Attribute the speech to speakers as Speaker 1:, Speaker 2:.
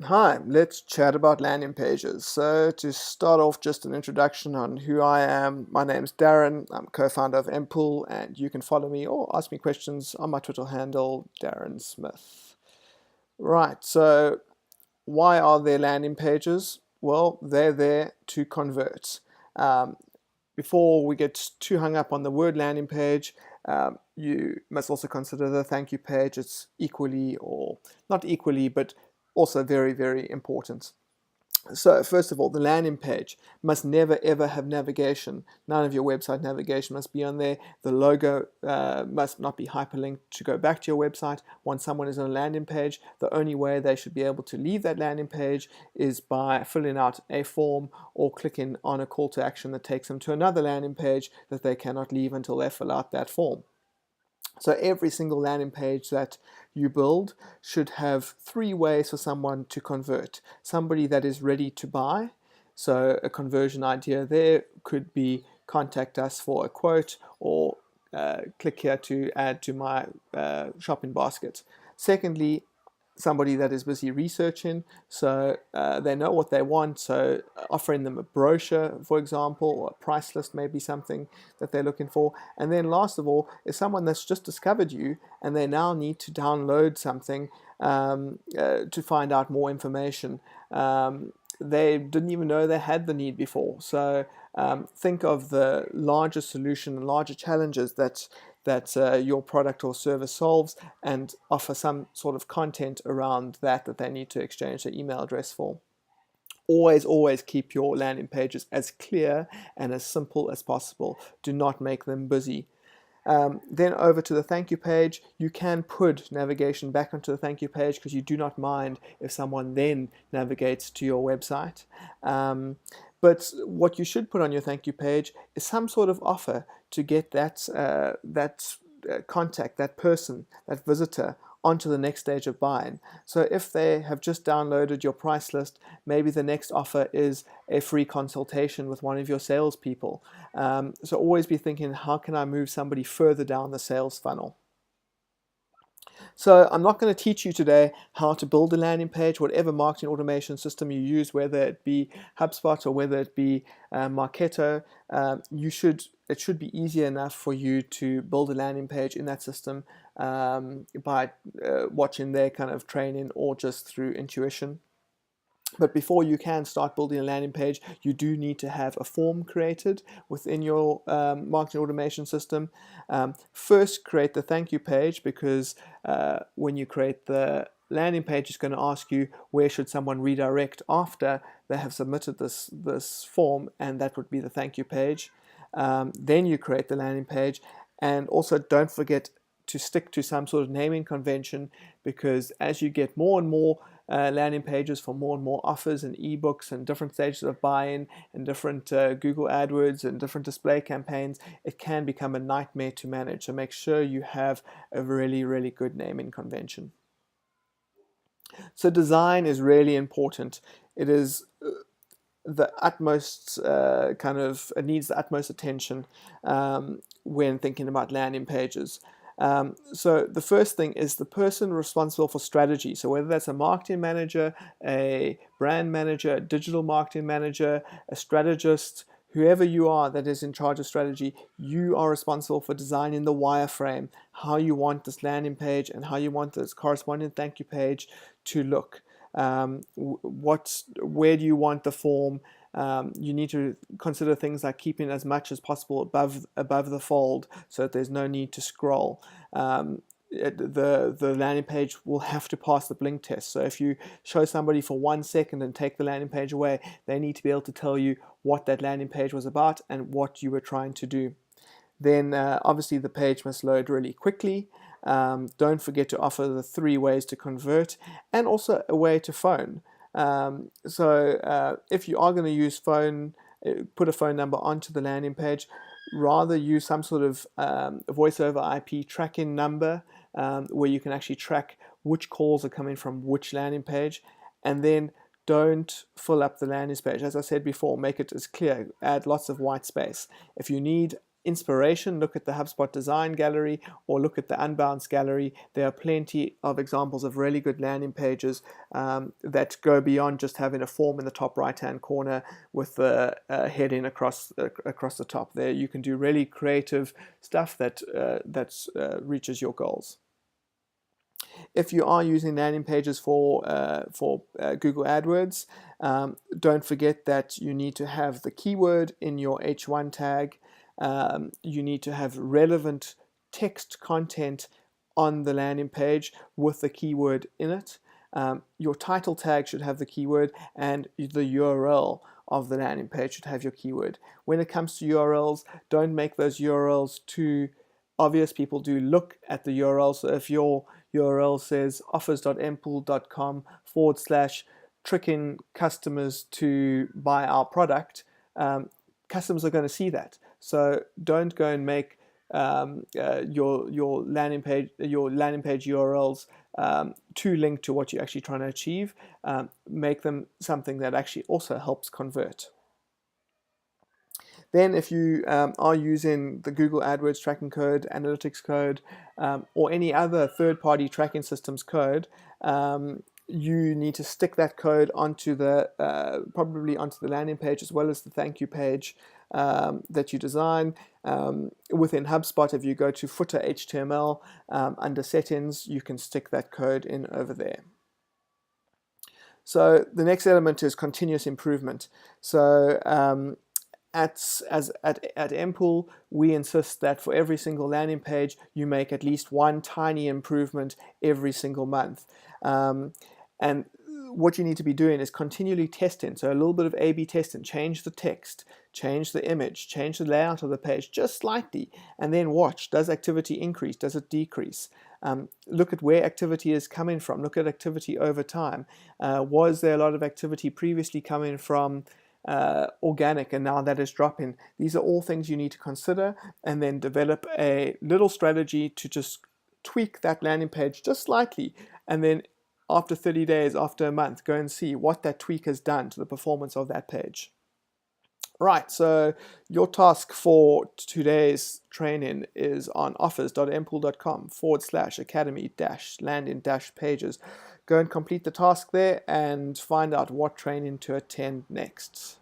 Speaker 1: Hi, let's chat about landing pages. So, to start off, just an introduction on who I am. My name's Darren. I'm co-founder of Mpool, and you can follow me or ask me questions on my Twitter handle, Darren Smith. Right, so why are there landing pages? Well, they're there to convert. Um, Before we get too hung up on the word landing page, you must also consider the thank you page. It's equally, or not equally, but also very, very important. So first of all, the landing page must never ever have navigation. None of your website navigation must be on there. The logo must not be hyperlinked to go back to your website. Once someone is on a landing page, the only way they should be able to leave that landing page is by filling out a form or clicking on a call to action that takes them to another landing page that they cannot leave until they fill out that form. So every single landing page that you build should have three ways for someone to convert. Somebody that is ready to buy. So a conversion idea there could be contact us for a quote, or click here to add to my shopping basket. Secondly, somebody that is busy researching, so they know what they want. So offering them a brochure, for example, or a price list may be something that they're looking for. And then last of all is someone that's just discovered you and they now need to download something to find out more information. They didn't even know they had the need before. So think of the larger solution and larger challenges that your product or service solves, and offer some sort of content around that they need to exchange their email address for. Always keep your landing pages as clear and as simple as possible. Do not make them busy. Then over to the thank you page, you can put navigation back onto the thank you page because you do not mind if someone then navigates to your website. But what you should put on your thank you page is some sort of offer to get that contact, that person, that visitor onto the next stage of buying. So if they have just downloaded your price list, maybe the next offer is a free consultation with one of your salespeople. So always be thinking, how can I move somebody further down the sales funnel? So I'm not going to teach you today how to build a landing page, whatever marketing automation system you use, whether it be HubSpot or whether it be Marketo. It should be easy enough for you to build a landing page in that system by watching their kind of training or just through intuition. But before you can start building a landing page, you do need to have a form created within your marketing automation system. First, create the thank you page, because when you create the landing page, it's going to ask you where should someone redirect after they have submitted this form, and that would be the thank you page. Then you create the landing page, and also don't forget to stick to some sort of naming convention, because as you get more and more landing pages for more and more offers and ebooks and different stages of buy-in and different Google AdWords and different display campaigns, it can become a nightmare to manage. So make sure you have a really, really good naming convention. So design is really important. It is the utmost it needs the utmost attention when thinking about landing pages. So the first thing is the person responsible for strategy. So whether that's a marketing manager, a brand manager, a digital marketing manager, a strategist, whoever you are that is in charge of strategy, you are responsible for designing the wireframe, how you want this landing page and how you want this corresponding thank you page to look. Where do you want the form? You need to consider things like keeping as much as possible above the fold, so that there's no need to scroll. The landing page will have to pass the blink test. So if you show somebody for 1 second and take the landing page away, they need to be able to tell you what that landing page was about and what you were trying to do. Then obviously the page must load really quickly. Don't forget to offer the 3 ways to convert, and also a way to phone. If you are going to use phone, put a phone number onto the landing page, rather use some sort of voice over IP tracking number, where you can actually track which calls are coming from which landing page. And then don't fill up the landing page. As I said before, make it as clear. Add lots of white space. If you need inspiration, look at the HubSpot design gallery or look at the Unbounce gallery. There are plenty of examples of really good landing pages that go beyond just having a form in the top right hand corner with the heading across the top there. You can do really creative stuff that reaches your goals. If you are using landing pages for Google AdWords, don't forget that you need to have the keyword in your H1 tag. You need to have relevant text content on the landing page with the keyword in it. Your title tag should have the keyword, and the URL of the landing page should have your keyword. When it comes to URLs, don't make those URLs too obvious. People do look at the URL. So if your URL says offers.mpool.com/tricking customers to buy our product, customers are going to see that. So don't go and make your landing page URLs too linked to what you're actually trying to achieve. Make them something that actually also helps convert. Then if you are using the Google AdWords tracking code, analytics code, or any other third-party tracking systems code, you need to stick that code onto probably onto the landing page as well as the thank you page that you design. Within HubSpot, if you go to footer HTML under settings, you can stick that code in over there. So the next element is continuous improvement. So at Mpool, we insist that for every single landing page, you make at least one tiny improvement every single month. And what you need to be doing is continually testing. So a little bit of A/B testing, change the text, change the image, change the layout of the page just slightly, and then watch. Does activity increase? Does it decrease? Look at where activity is coming from. Look at activity over time. Was there a lot of activity previously coming from organic and now that is dropping? These are all things you need to consider, and then develop a little strategy to just tweak that landing page just slightly, and then after 30 days, after a month, go and see what that tweak has done to the performance of that page. Right, so your task for today's training is on offers.mpool.com/academy-landing-pages. Go and complete the task there and find out what training to attend next.